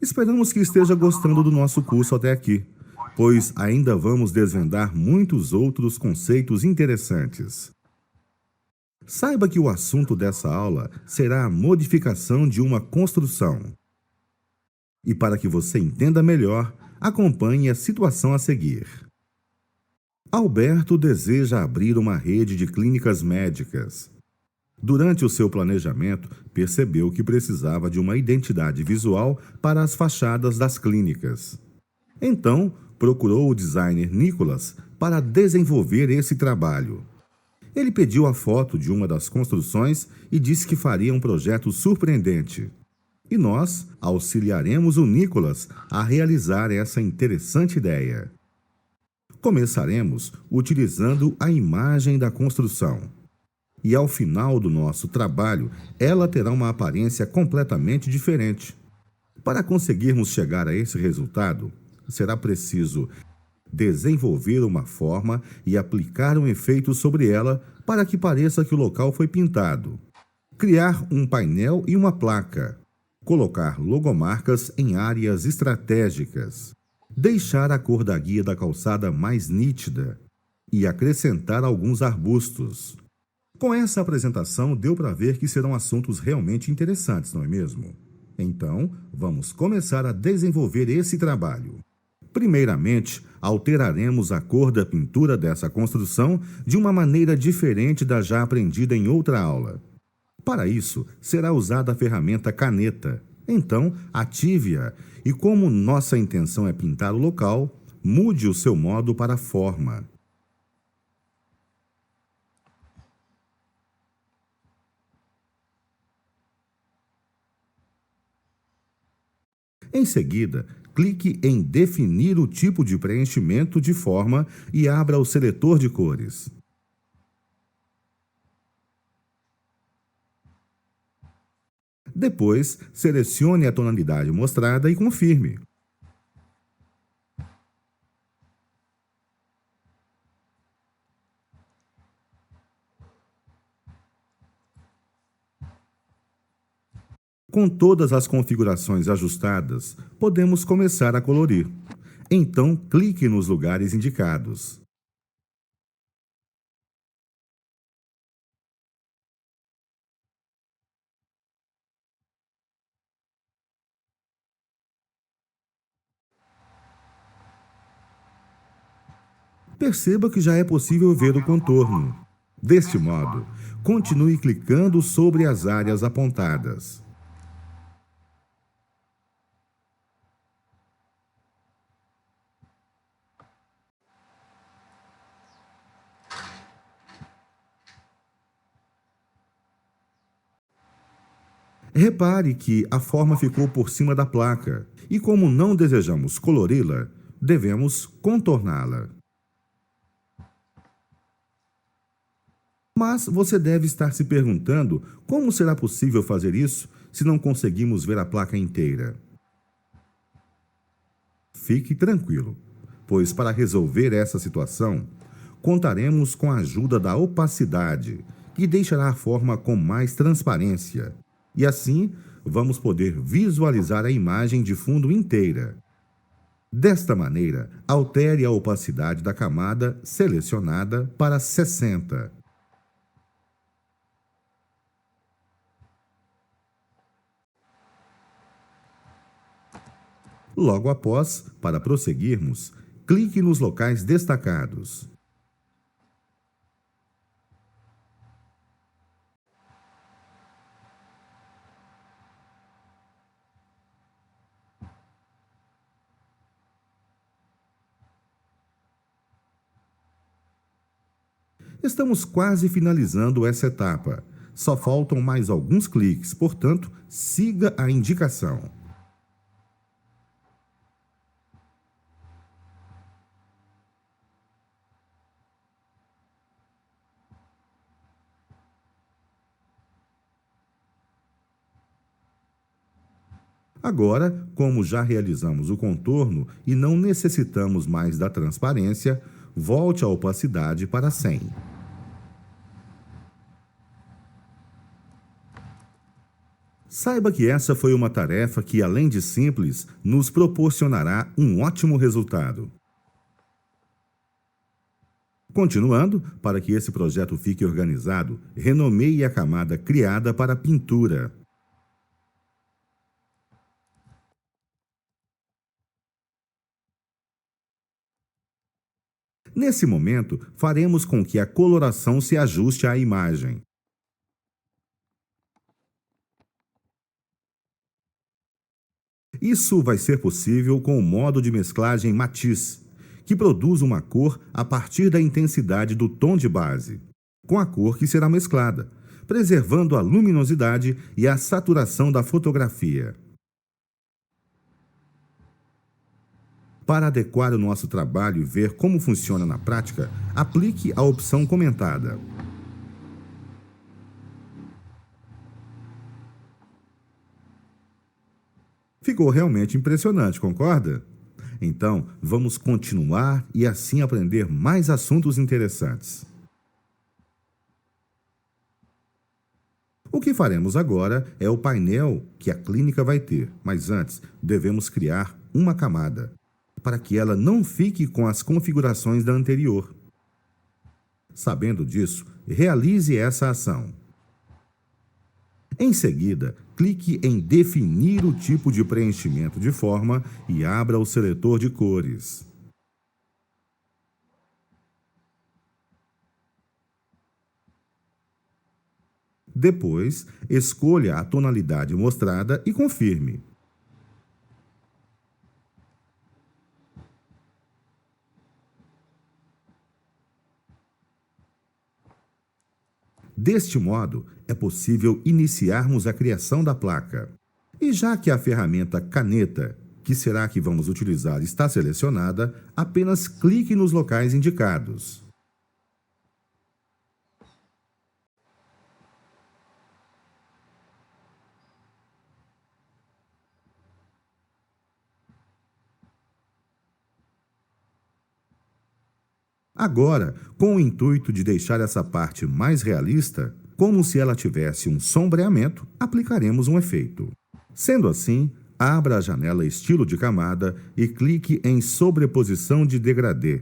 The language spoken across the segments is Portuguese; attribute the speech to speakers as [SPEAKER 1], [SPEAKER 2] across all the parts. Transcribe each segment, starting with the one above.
[SPEAKER 1] Esperamos que esteja gostando do nosso curso até aqui, pois ainda vamos desvendar muitos outros conceitos interessantes. Saiba que o assunto dessa aula será a modificação de uma construção. E para que você entenda melhor, acompanhe a situação a seguir. Alberto deseja abrir uma rede de clínicas médicas. Durante o seu planejamento, percebeu que precisava de uma identidade visual para as fachadas das clínicas. Então, procurou o designer Nicholas para desenvolver esse trabalho. Ele pediu a foto de uma das construções e disse que faria um projeto surpreendente. E nós auxiliaremos o Nicholas a realizar essa interessante ideia. Começaremos utilizando a imagem da construção. E ao final do nosso trabalho, ela terá uma aparência completamente diferente. Para conseguirmos chegar a esse resultado, será preciso desenvolver uma forma e aplicar um efeito sobre ela para que pareça que o local foi pintado. Criar um painel e uma placa. Colocar logomarcas em áreas estratégicas. Deixar a cor da guia da calçada mais nítida. E acrescentar alguns arbustos. Com essa apresentação, deu para ver que serão assuntos realmente interessantes, não é mesmo? Então, vamos começar a desenvolver esse trabalho. Primeiramente, alteraremos a cor da pintura dessa construção de uma maneira diferente da já aprendida em outra aula. Para isso, será usada a ferramenta caneta. Então, ative-a e, como nossa intenção é pintar o local, mude o seu modo para forma. Em seguida, clique em Definir o tipo de preenchimento de forma e abra o seletor de cores. Depois, selecione a tonalidade mostrada e confirme. Com todas as configurações ajustadas, podemos começar a colorir. Então, clique nos lugares indicados. Perceba que já é possível ver o contorno. Deste modo, continue clicando sobre as áreas apontadas. Repare que a forma ficou por cima da placa, e como não desejamos colori-la, devemos contorná-la. Mas você deve estar se perguntando como será possível fazer isso se não conseguimos ver a placa inteira. Fique tranquilo, pois para resolver essa situação, contaremos com a ajuda da opacidade, que deixará a forma com mais transparência. E assim, vamos poder visualizar a imagem de fundo inteira. Desta maneira, altere a opacidade da camada selecionada para 60. Logo após, para prosseguirmos, clique nos locais destacados. Estamos quase finalizando essa etapa. Só faltam mais alguns cliques, portanto, siga a indicação. Agora, como já realizamos o contorno e não necessitamos mais da transparência, volte a opacidade para 100. Saiba que essa foi uma tarefa que, além de simples, nos proporcionará um ótimo resultado. Continuando, para que esse projeto fique organizado, renomeie a camada criada para a pintura. Nesse momento, faremos com que a coloração se ajuste à imagem. Isso vai ser possível com o modo de mesclagem matiz, que produz uma cor a partir da intensidade do tom de base, com a cor que será mesclada, preservando a luminosidade e a saturação da fotografia. Para adequar o nosso trabalho e ver como funciona na prática, aplique a opção comentada. Ficou realmente impressionante, concorda? Então, vamos continuar e assim aprender mais assuntos interessantes. O que faremos agora é o painel que a clínica vai ter, mas antes devemos criar uma camada, para que ela não fique com as configurações da anterior. Sabendo disso, realize essa ação. Em seguida, clique em Definir o tipo de preenchimento de forma e abra o seletor de cores. Depois, escolha a tonalidade mostrada e confirme. Deste modo, é possível iniciarmos a criação da placa. E já que a ferramenta caneta, que será a que vamos utilizar, está selecionada, apenas clique nos locais indicados. Agora, com o intuito de deixar essa parte mais realista, como se ela tivesse um sombreamento, aplicaremos um efeito. Sendo assim, abra a janela Estilo de camada e clique em Sobreposição de degradê.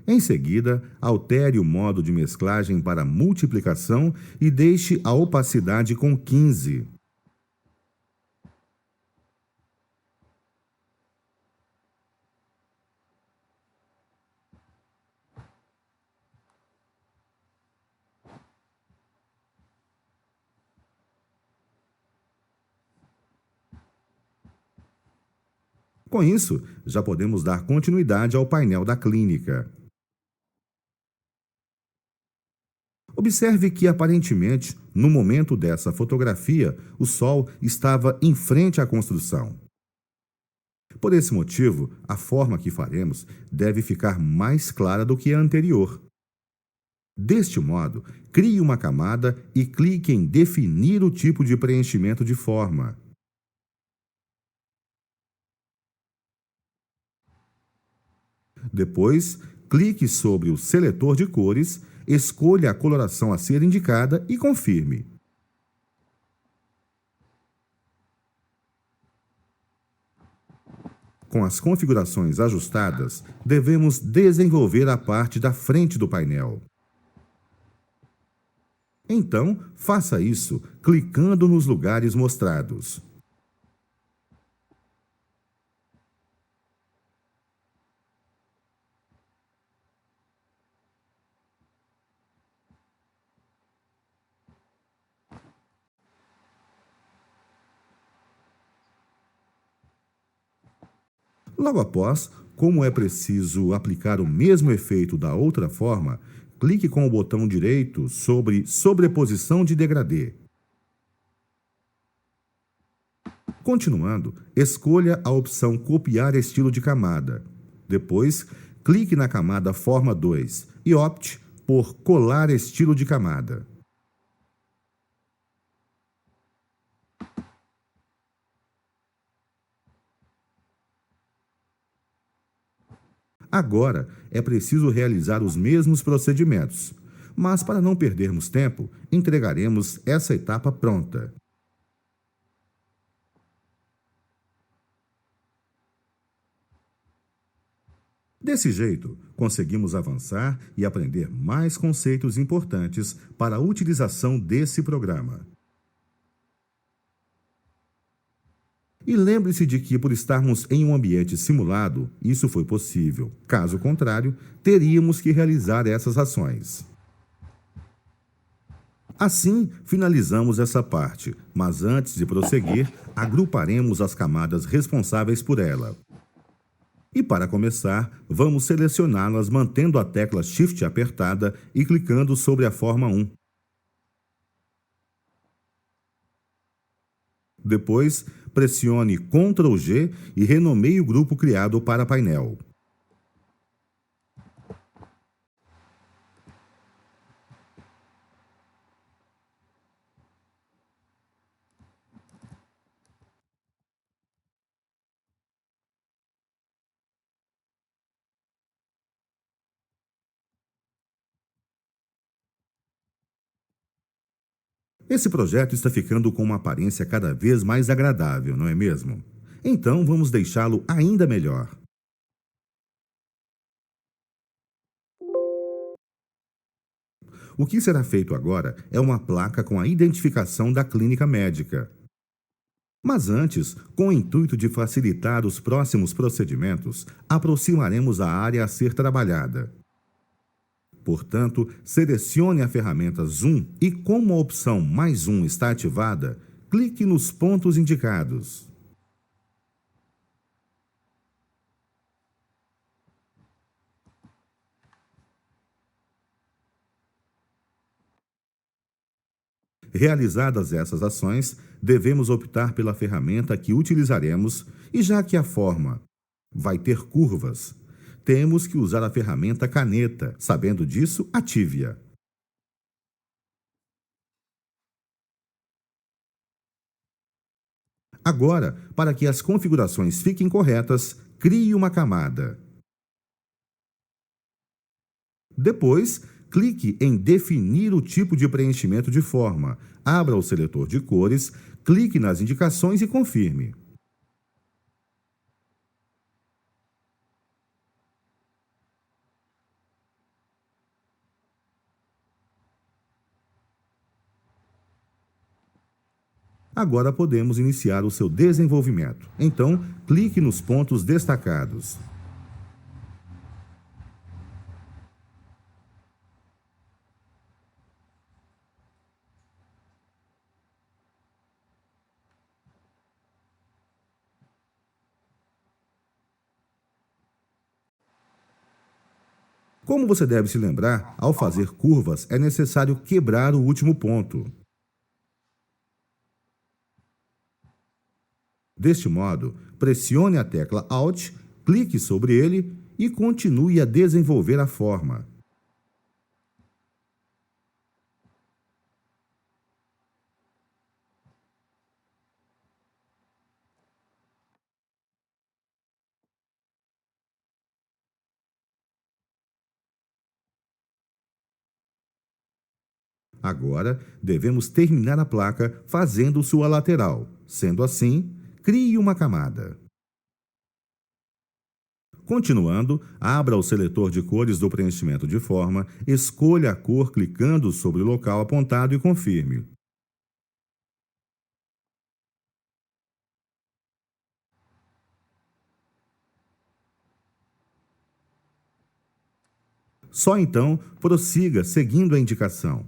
[SPEAKER 1] Em seguida, altere o modo de mesclagem para multiplicação e deixe a opacidade com 15. Com isso, já podemos dar continuidade ao painel da clínica. Observe que, aparentemente, no momento dessa fotografia, o sol estava em frente à construção. Por esse motivo, a forma que faremos deve ficar mais clara do que a anterior. Deste modo, crie uma camada e clique em Definir o tipo de preenchimento de forma. Depois, clique sobre o seletor de cores, escolha a coloração a ser indicada e confirme. Com as configurações ajustadas, devemos desenvolver a parte da frente do painel. Então, faça isso clicando nos lugares mostrados. Logo após, como é preciso aplicar o mesmo efeito da outra forma, clique com o botão direito sobre Sobreposição de degradê. Continuando, escolha a opção Copiar estilo de camada. Depois, clique na camada Forma 2 e opte por Colar estilo de camada. Agora, é preciso realizar os mesmos procedimentos, Mas para não perdermos tempo, entregaremos essa etapa pronta. Desse jeito, conseguimos avançar e aprender mais conceitos importantes para a utilização desse programa. E lembre-se de que, por estarmos em um ambiente simulado, isso foi possível. Caso contrário, teríamos que realizar essas ações. Assim, finalizamos essa parte, mas antes de prosseguir, agruparemos as camadas responsáveis por ela. E para começar, vamos selecioná-las mantendo a tecla Shift apertada e clicando sobre a forma 1. Depois, pressione Ctrl G e renomeie o grupo criado para painel. Esse projeto está ficando com uma aparência cada vez mais agradável, não é mesmo? Então vamos deixá-lo ainda melhor. O que será feito agora é uma placa com a identificação da clínica médica. Mas antes, com o intuito de facilitar os próximos procedimentos, aproximaremos a área a ser trabalhada. Portanto, selecione a ferramenta Zoom e, como a opção Mais um está ativada, clique nos pontos indicados. Realizadas essas ações, devemos optar pela ferramenta que utilizaremos e, já que a forma vai ter curvas, temos que usar a ferramenta caneta. Sabendo disso, ative-a. Agora, para que as configurações fiquem corretas, crie uma camada. Depois, clique em Definir o tipo de preenchimento de forma. Abra o seletor de cores, clique nas indicações e confirme. Agora podemos iniciar o seu desenvolvimento. Então, clique nos pontos destacados. Como você deve se lembrar, ao fazer curvas é necessário quebrar o último ponto. Deste modo, pressione a tecla Alt, clique sobre ele e continue a desenvolver a forma. Agora, devemos terminar a placa fazendo sua lateral. Sendo assim, crie uma camada. Continuando, abra o seletor de cores do preenchimento de forma, escolha a cor clicando sobre o local apontado e confirme. Só então, prossiga seguindo a indicação.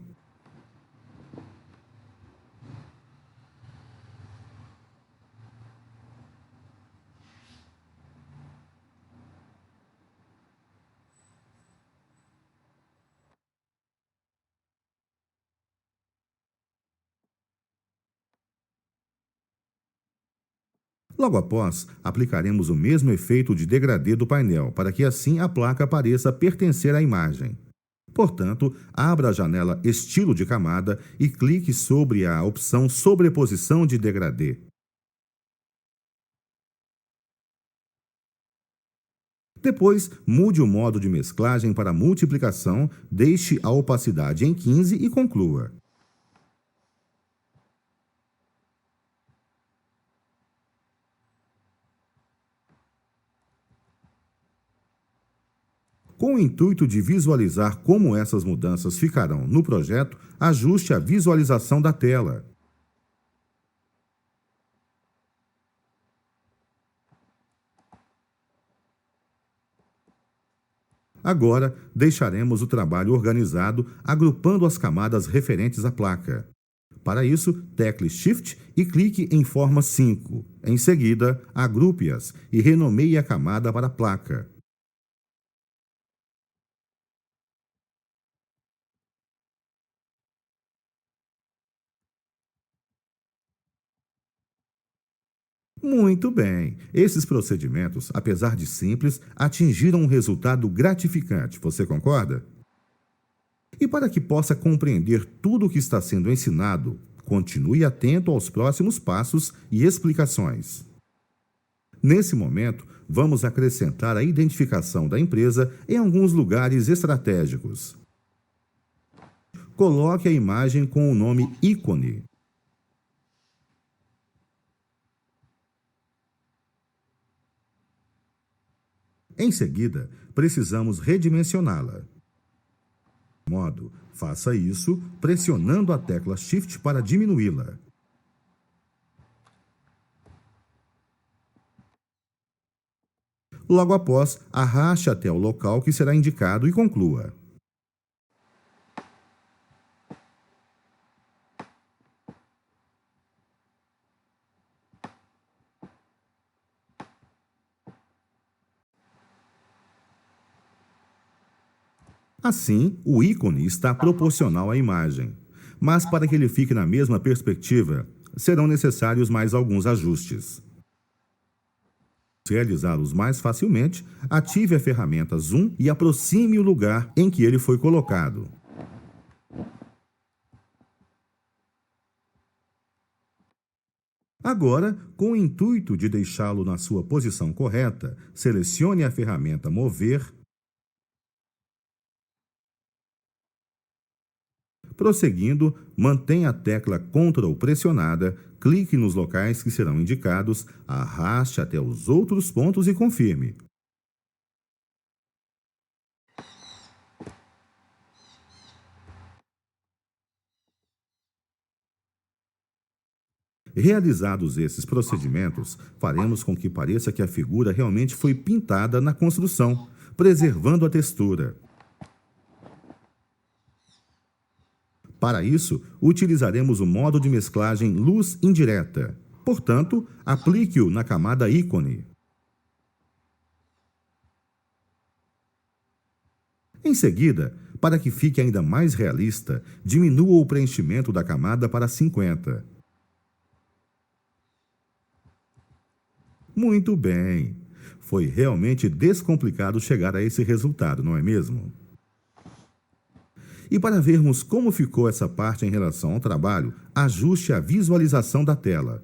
[SPEAKER 1] Logo após, aplicaremos o mesmo efeito de degradê do painel, para que assim a placa pareça pertencer à imagem. Portanto, abra a janela Estilo de camada e clique sobre a opção Sobreposição de degradê. Depois, mude o modo de mesclagem para multiplicação, deixe a opacidade em 15 e conclua. Com o intuito de visualizar como essas mudanças ficarão no projeto, ajuste a visualização da tela. Agora, deixaremos o trabalho organizado, agrupando as camadas referentes à placa. Para isso, tecle Shift e clique em Forma 5. Em seguida, agrupe-as e renomeie a camada para a placa. Muito bem! Esses procedimentos, apesar de simples, atingiram um resultado gratificante. Você concorda? E para que possa compreender tudo o que está sendo ensinado, continue atento aos próximos passos e explicações. Nesse momento, vamos acrescentar a identificação da empresa em alguns lugares estratégicos. Coloque a imagem com o nome ícone. Em seguida, precisamos redimensioná-la. Modo, faça isso pressionando a tecla Shift para diminuí-la. Logo após, arraste até o local que será indicado e conclua. Assim, o ícone está proporcional à imagem. Mas para que ele fique na mesma perspectiva, serão necessários mais alguns ajustes. Para realizá-los mais facilmente, ative a ferramenta Zoom e aproxime o lugar em que ele foi colocado. Agora, com o intuito de deixá-lo na sua posição correta, selecione a ferramenta Mover. Prosseguindo, mantenha a tecla Ctrl pressionada, clique nos locais que serão indicados, arraste até os outros pontos e confirme. Realizados esses procedimentos, faremos com que pareça que a figura realmente foi pintada na construção, preservando a textura. Para isso, utilizaremos o modo de mesclagem Luz Indireta. Portanto, aplique-o na camada ícone. Em seguida, para que fique ainda mais realista, diminua o preenchimento da camada para 50. Muito bem! Foi realmente descomplicado chegar a esse resultado, não é mesmo? E para vermos como ficou essa parte em relação ao trabalho, ajuste a visualização da tela.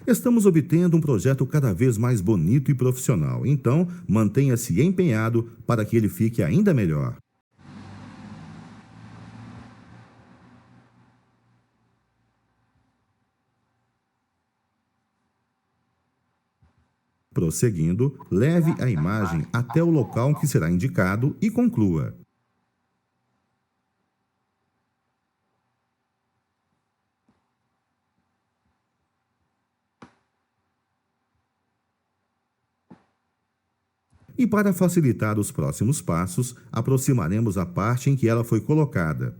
[SPEAKER 1] Estamos obtendo um projeto cada vez mais bonito e profissional, então mantenha-se empenhado para que ele fique ainda melhor. Prosseguindo, leve a imagem até o local que será indicado e conclua. E para facilitar os próximos passos, aproximaremos a parte em que ela foi colocada.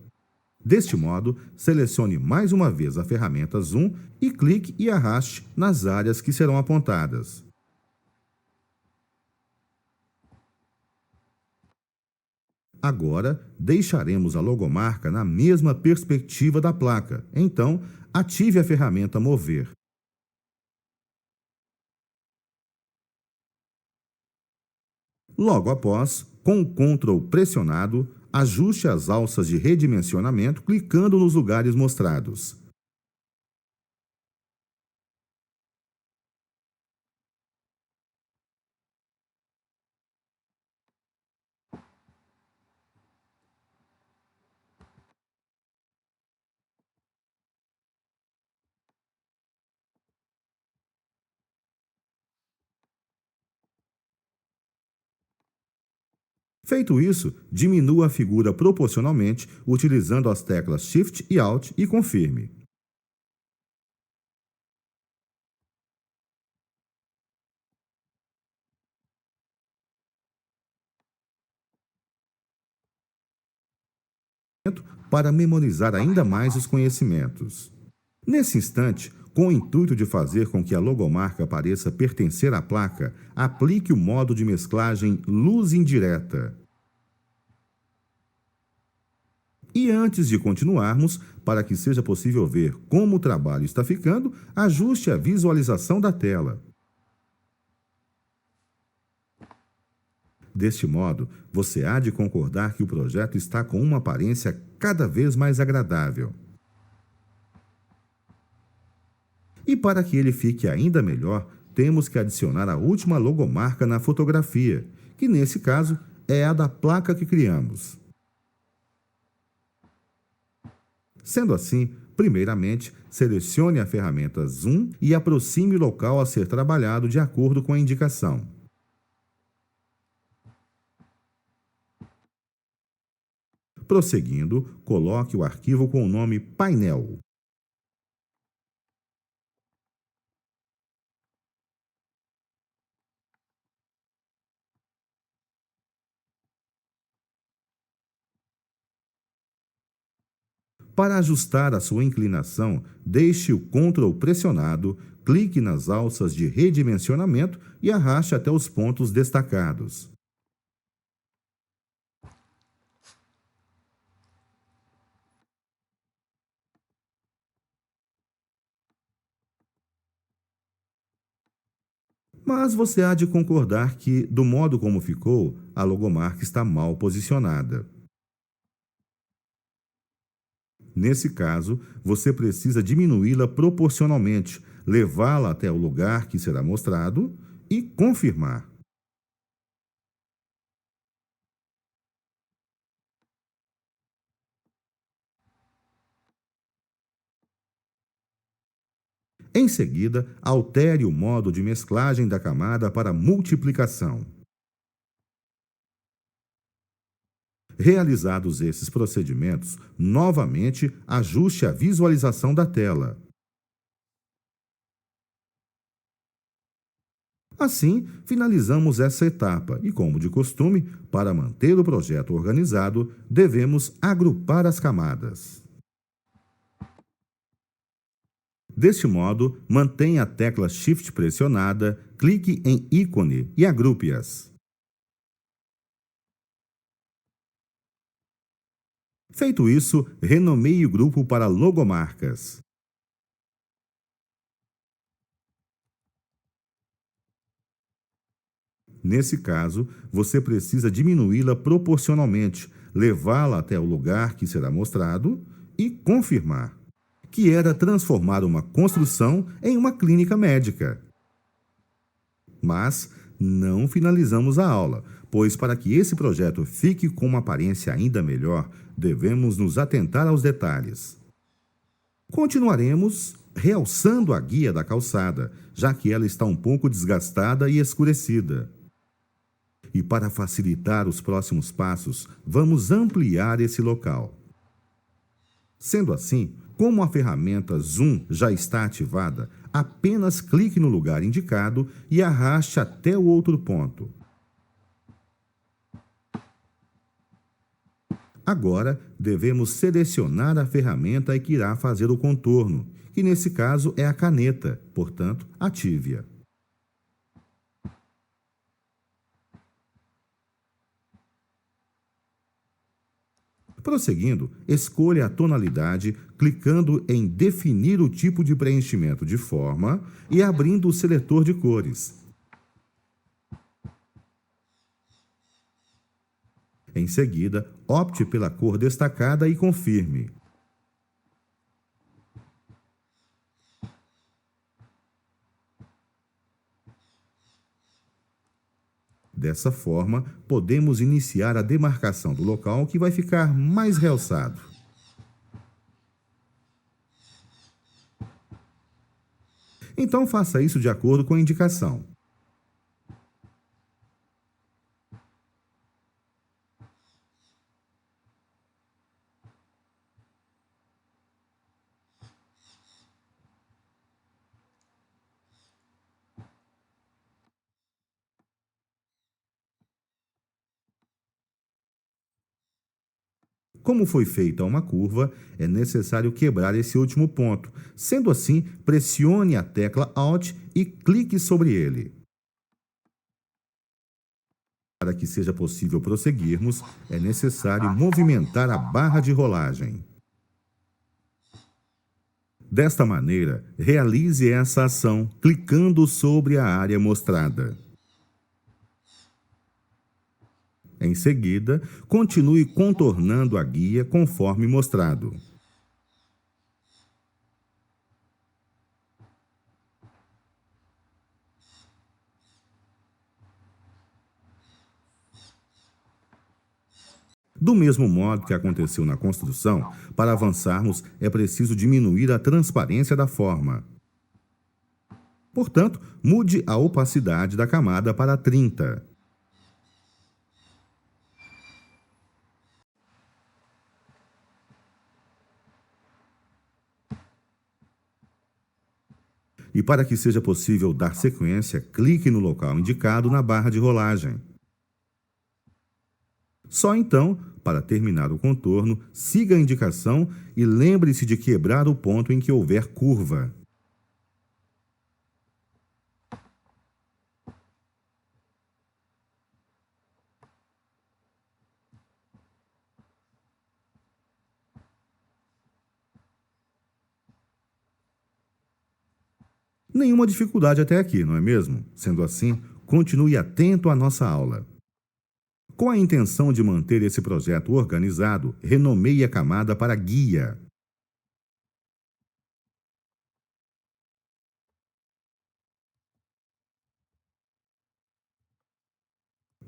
[SPEAKER 1] Deste modo, selecione mais uma vez a ferramenta Zoom e clique e arraste nas áreas que serão apontadas. Agora, deixaremos a logomarca na mesma perspectiva da placa. Então, ative a ferramenta Mover. Logo após, com o Ctrl pressionado, ajuste as alças de redimensionamento clicando nos lugares mostrados. Feito isso, diminua a figura proporcionalmente utilizando as teclas Shift e Alt e confirme. Para memorizar ainda mais os conhecimentos. Nesse instante, com o intuito de fazer com que a logomarca pareça pertencer à placa, aplique o modo de mesclagem luz indireta. E antes de continuarmos, para que seja possível ver como o trabalho está ficando, ajuste a visualização da tela. Deste modo, você há de concordar que o projeto está com uma aparência cada vez mais agradável. E para que ele fique ainda melhor, temos que adicionar a última logomarca na fotografia, que nesse caso é a da placa que criamos. Sendo assim, primeiramente, selecione a ferramenta Zoom e aproxime o local a ser trabalhado de acordo com a indicação. Prosseguindo, coloque o arquivo com o nome Painel. Para ajustar a sua inclinação, deixe o Ctrl pressionado, clique nas alças de redimensionamento e arraste até os pontos destacados. Mas você há de concordar que, do modo como ficou, a logomarca está mal posicionada. Nesse caso, você precisa diminuí-la proporcionalmente, levá-la até o lugar que será mostrado e confirmar. Em seguida, altere o modo de mesclagem da camada para multiplicação. Realizados esses procedimentos, novamente ajuste a visualização da tela. Assim, finalizamos essa etapa e, como de costume, para manter o projeto organizado, devemos agrupar as camadas. Deste modo, mantenha a tecla Shift pressionada, clique em ícone e agrupe-as. Feito isso, renomeie o grupo para logomarcas. Nesse caso, você precisa diminuí-la proporcionalmente, levá-la até o lugar que será mostrado e confirmar, que era transformar uma construção em uma clínica médica. Mas não finalizamos a aula, pois para que esse projeto fique com uma aparência ainda melhor, devemos nos atentar aos detalhes. Continuaremos realçando a guia da calçada, já que ela está um pouco desgastada e escurecida. E para facilitar os próximos passos, vamos ampliar esse local. Sendo assim, como a ferramenta Zoom já está ativada, apenas clique no lugar indicado e arraste até o outro ponto. Agora, devemos selecionar a ferramenta que irá fazer o contorno, que nesse caso é a caneta, portanto, ative-a. Prosseguindo, escolha a tonalidade, clicando em Definir o tipo de preenchimento de forma e abrindo o seletor de cores. Em seguida, opte pela cor destacada e confirme. Dessa forma, podemos iniciar a demarcação do local que vai ficar mais realçado. Então, faça isso de acordo com a indicação. Como foi feita uma curva, é necessário quebrar esse último ponto. Sendo assim, pressione a tecla Alt e clique sobre ele. Para que seja possível prosseguirmos, é necessário movimentar a barra de rolagem. Desta maneira, realize essa ação clicando sobre a área mostrada. Em seguida, continue contornando a guia conforme mostrado. Do mesmo modo que aconteceu na construção, para avançarmos é preciso diminuir a transparência da forma. Portanto, mude a opacidade da camada para 30. E para que seja possível dar sequência, clique no local indicado na barra de rolagem. Só então, para terminar o contorno, siga a indicação e lembre-se de quebrar o ponto em que houver curva. Nenhuma dificuldade até aqui, não é mesmo? Sendo assim, continue atento à nossa aula. Com a intenção de manter esse projeto organizado, renomeie a camada para Guia.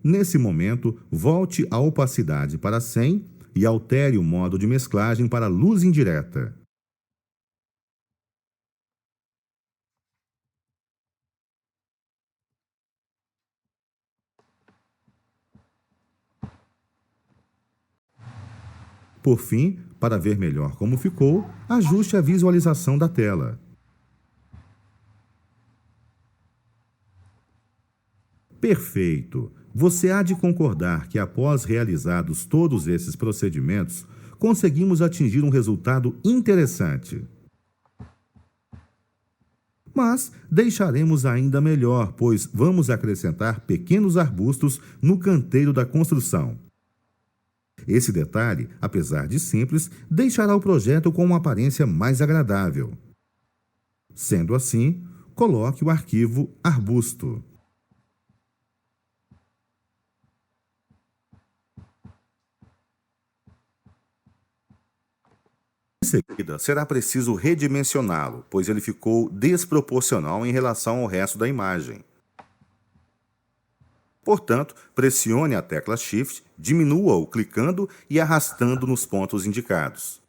[SPEAKER 1] Nesse momento, volte a opacidade para 100 e altere o modo de mesclagem para luz indireta. Por fim, para ver melhor como ficou, ajuste a visualização da tela. Perfeito! Você há de concordar que, após realizados todos esses procedimentos, conseguimos atingir um resultado interessante. Mas deixaremos ainda melhor, pois vamos acrescentar pequenos arbustos no canteiro da construção. Esse detalhe, apesar de simples, deixará o projeto com uma aparência mais agradável. Sendo assim, coloque o arquivo arbusto. Em seguida, será preciso redimensioná-lo, pois ele ficou desproporcional em relação ao resto da imagem. Portanto, pressione a tecla Shift, diminua-o clicando e arrastando nos pontos indicados.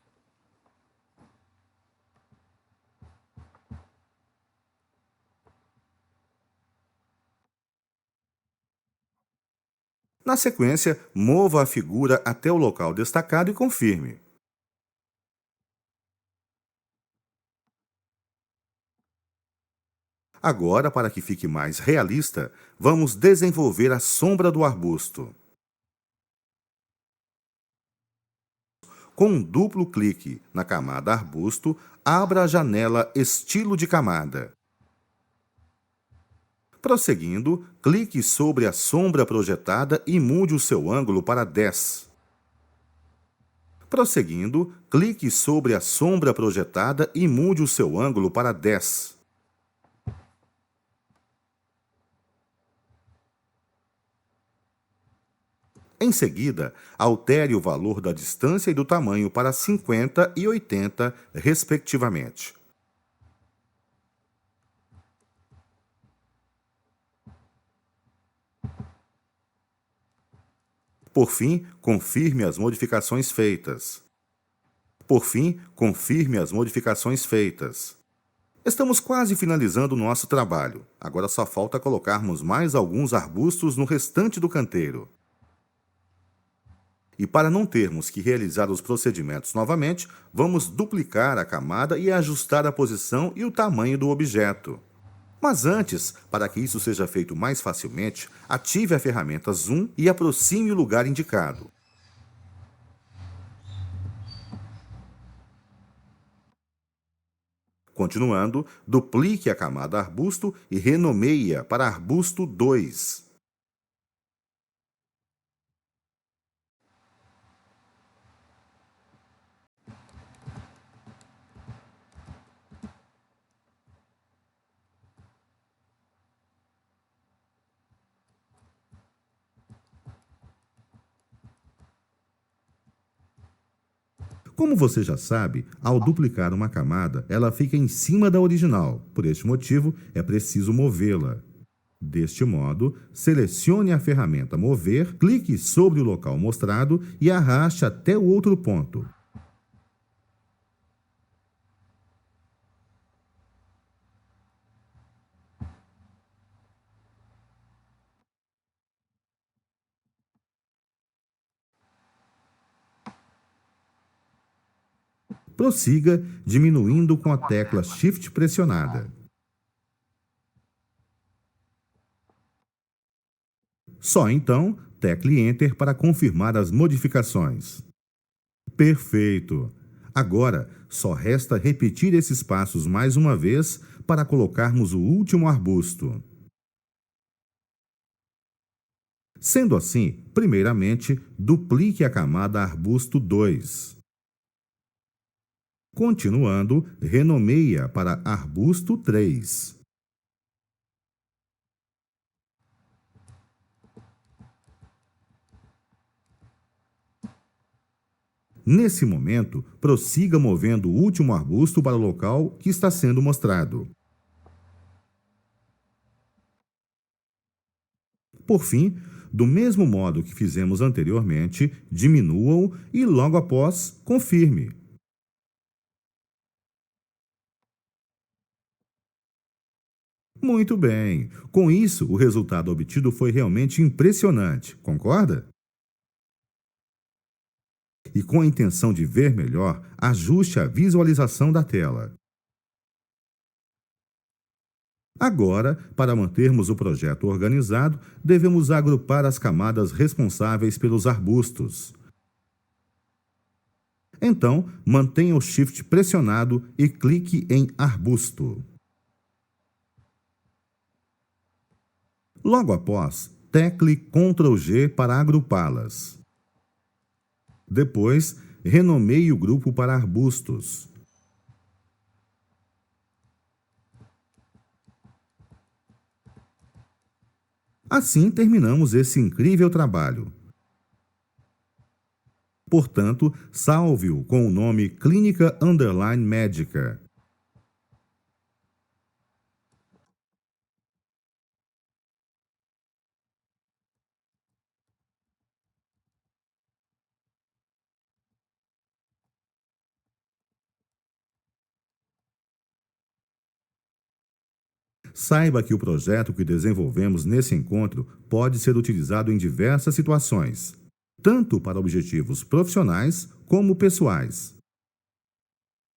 [SPEAKER 1] Na sequência, mova a figura até o local destacado e confirme. Agora, para que fique mais realista, vamos desenvolver a sombra do arbusto. Com um duplo clique na camada arbusto, abra a janela Estilo de camada. Prosseguindo, clique sobre a sombra projetada e mude o seu ângulo para 10. Prosseguindo, clique sobre a sombra projetada e mude o seu ângulo para 10. Em seguida, altere o valor da distância e do tamanho para 50 e 80, respectivamente. Por fim, confirme as modificações feitas. Estamos quase finalizando o nosso trabalho. Agora só falta colocarmos mais alguns arbustos no restante do canteiro. E para não termos que realizar os procedimentos novamente, vamos duplicar a camada e ajustar a posição e o tamanho do objeto. Mas antes, para que isso seja feito mais facilmente, ative a ferramenta Zoom e aproxime o lugar indicado. Continuando, duplique a camada arbusto e renomeie-a para arbusto 2. Como você já sabe, ao duplicar uma camada, ela fica em cima da original. Por este motivo, é preciso movê-la. Deste modo, selecione a ferramenta Mover, clique sobre o local mostrado e arraste até o outro ponto. Prossiga diminuindo com a tecla Shift pressionada. Só então, tecle Enter para confirmar as modificações. Perfeito! Agora, só resta repetir esses passos mais uma vez para colocarmos o último arbusto. Sendo assim, primeiramente, duplique a camada arbusto 2. Continuando, renomeie-a para arbusto 3. Nesse momento, prossiga movendo o último arbusto para o local que está sendo mostrado. Por fim, do mesmo modo que fizemos anteriormente, diminua-o e logo após, confirme. Muito bem! Com isso, o resultado obtido foi realmente impressionante, concorda? E com a intenção de ver melhor, ajuste a visualização da tela. Agora, para mantermos o projeto organizado, devemos agrupar as camadas responsáveis pelos arbustos. Então, mantenha o Shift pressionado e clique em Arbusto. Logo após, tecle Ctrl G para agrupá-las. Depois, renomeie o grupo para arbustos. Assim terminamos esse incrível trabalho. Portanto, salve-o com o nome Clínica Underline Médica. Saiba que o projeto que desenvolvemos nesse encontro pode ser utilizado em diversas situações, tanto para objetivos profissionais como pessoais.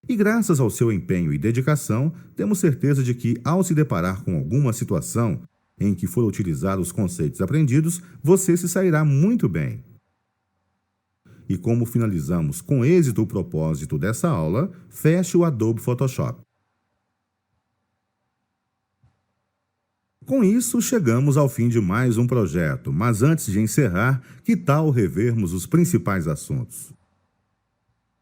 [SPEAKER 1] E graças ao seu empenho e dedicação, temos certeza de que, ao se deparar com alguma situação em que for utilizar os conceitos aprendidos, você se sairá muito bem. E como finalizamos com êxito o propósito dessa aula, feche o Adobe Photoshop. Com isso, chegamos ao fim de mais um projeto, mas antes de encerrar, que tal revermos os principais assuntos?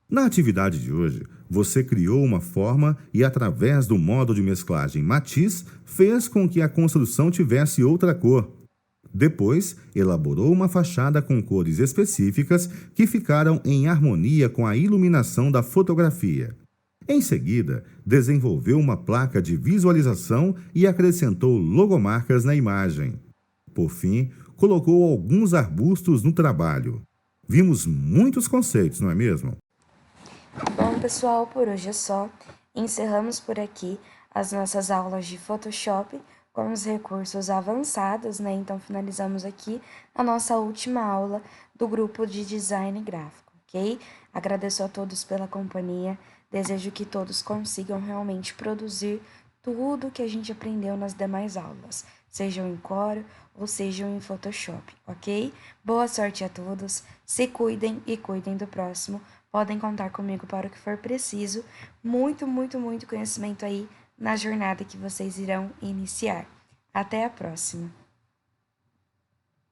[SPEAKER 1] Na atividade de hoje, você criou uma forma e, através do modo de mesclagem Matiz, fez com que a construção tivesse outra cor. Depois, elaborou uma fachada com cores específicas que ficaram em harmonia com a iluminação da fotografia. Em seguida, desenvolveu uma placa de visualização e acrescentou logomarcas na imagem. Por fim, colocou alguns arbustos no trabalho. Vimos muitos conceitos, não é mesmo?
[SPEAKER 2] Bom, pessoal, por hoje é só. Encerramos por aqui as nossas aulas de Photoshop com os recursos avançados, né? Então, finalizamos aqui a nossa última aula do grupo de design gráfico, ok? Agradeço a todos pela companhia. Desejo que todos consigam realmente produzir tudo que a gente aprendeu nas demais aulas, sejam em Corel ou sejam em Photoshop, ok? Boa sorte a todos, se cuidem e cuidem do próximo. Podem contar comigo para o que for preciso. Muito, muito, muito conhecimento aí na jornada que vocês irão iniciar. Até a próxima!